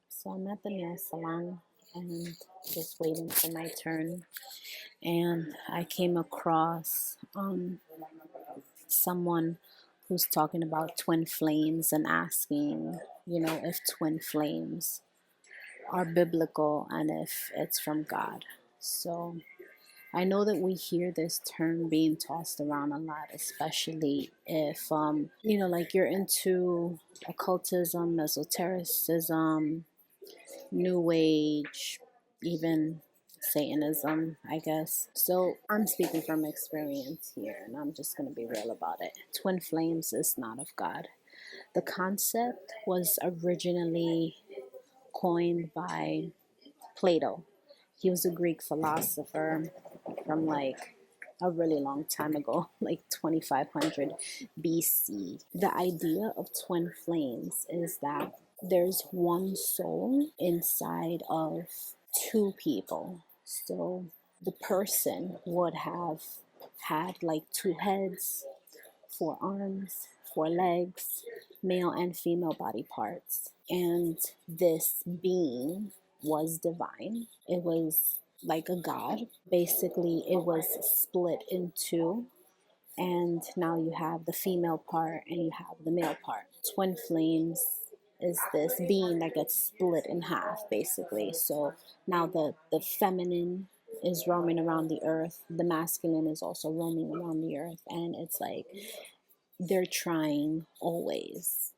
So I'm at the nail salon and just waiting for my turn. And I came across someone who's talking about twin flames and asking, if twin flames are biblical and if it's from God. So I know that we hear this term being tossed around a lot, especially if, like you're into occultism, esotericism, New Age, even Satanism, I guess. So I'm speaking from experience here, and I'm just going to be real about it. Twin flames is not of God. The concept was originally coined by Plato. He was a Greek philosopher from like a really long time ago, like 2500 BC. The idea of twin flames is that there's one soul inside of two people. So the person would have had like two heads, four arms, four legs, male and female body parts. And this being was divine. It was like a god. Basically, it was split in two. And now you have the female part and you have the male part. Twin flames is this being that gets split in half, basically. So now the feminine is roaming around the earth, the masculine is also roaming around the earth, and it's like they're trying always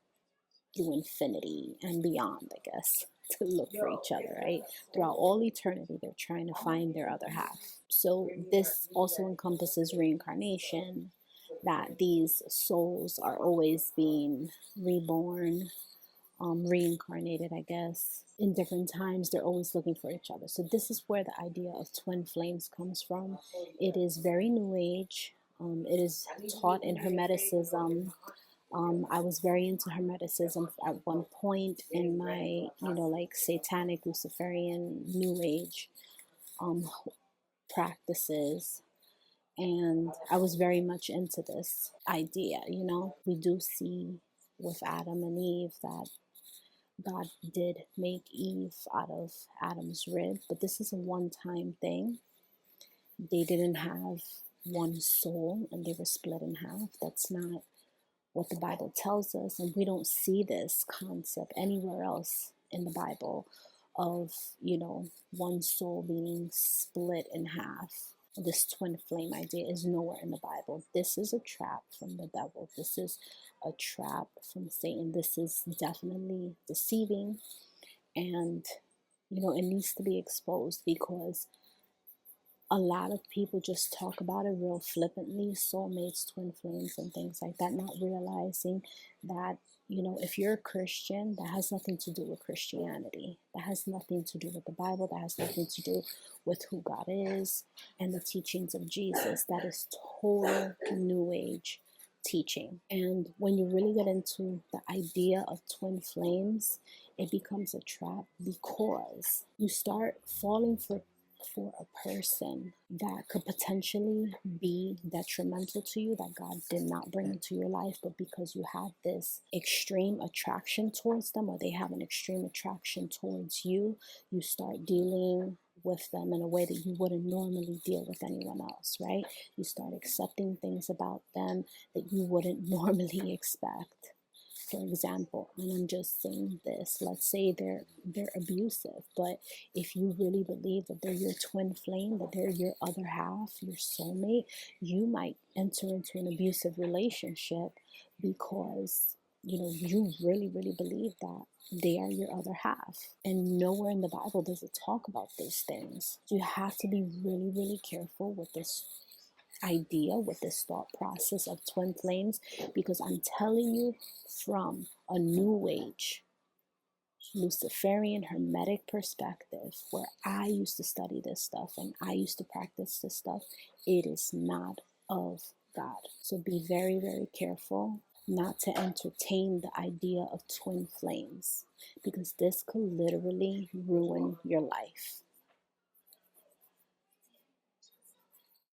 through infinity and beyond, I guess, to look for each other, right? Throughout all eternity, they're trying to find their other half. So this also encompasses reincarnation, that these souls are always being reborn, reincarnated, I guess. In different times, they're always looking for each other. So this is where the idea of twin flames comes from. It is very new age. It is taught in Hermeticism. I was very into Hermeticism at one point in my, like satanic Luciferian New Age um, practices. And I was very much into this idea. We do see with Adam and Eve that God did make Eve out of Adam's rib, but this is a one time thing. They didn't have one soul and they were split in half. That's not what the Bible tells us, and we don't see this concept anywhere else in the Bible of, one soul being split in half. This twin flame idea is nowhere in the Bible. This is a trap from the devil. This is a trap from Satan. This is definitely deceiving, and it needs to be exposed because a lot of people just talk about it real flippantly, soulmates, twin flames, and things like that, not realizing that, if you're a Christian, that has nothing to do with Christianity. That has nothing to do with the Bible. That has nothing to do with who God is and the teachings of Jesus. That is total New Age teaching. And when you really get into the idea of twin flames, it becomes a trap because you start falling for a person that could potentially be detrimental to you, that God did not bring into your life, but because you have this extreme attraction towards them, or they have an extreme attraction towards you, you start dealing with them in a way that you wouldn't normally deal with anyone else, right? You start accepting things about them that you wouldn't normally expect. For example, and I'm just saying this, let's say they're abusive, but if you really believe that they're your twin flame, that they're your other half, your soulmate, you might enter into an abusive relationship because you really, really believe that they are your other half. And nowhere in the Bible does it talk about these things. You have to be really, really careful with this idea, with this thought process of twin flames, because I'm telling you, from a New Age Luciferian Hermetic perspective, where I used to study this stuff and I used to practice this stuff, it is not of God. So be very, very careful not to entertain the idea of twin flames, because this could literally ruin your life.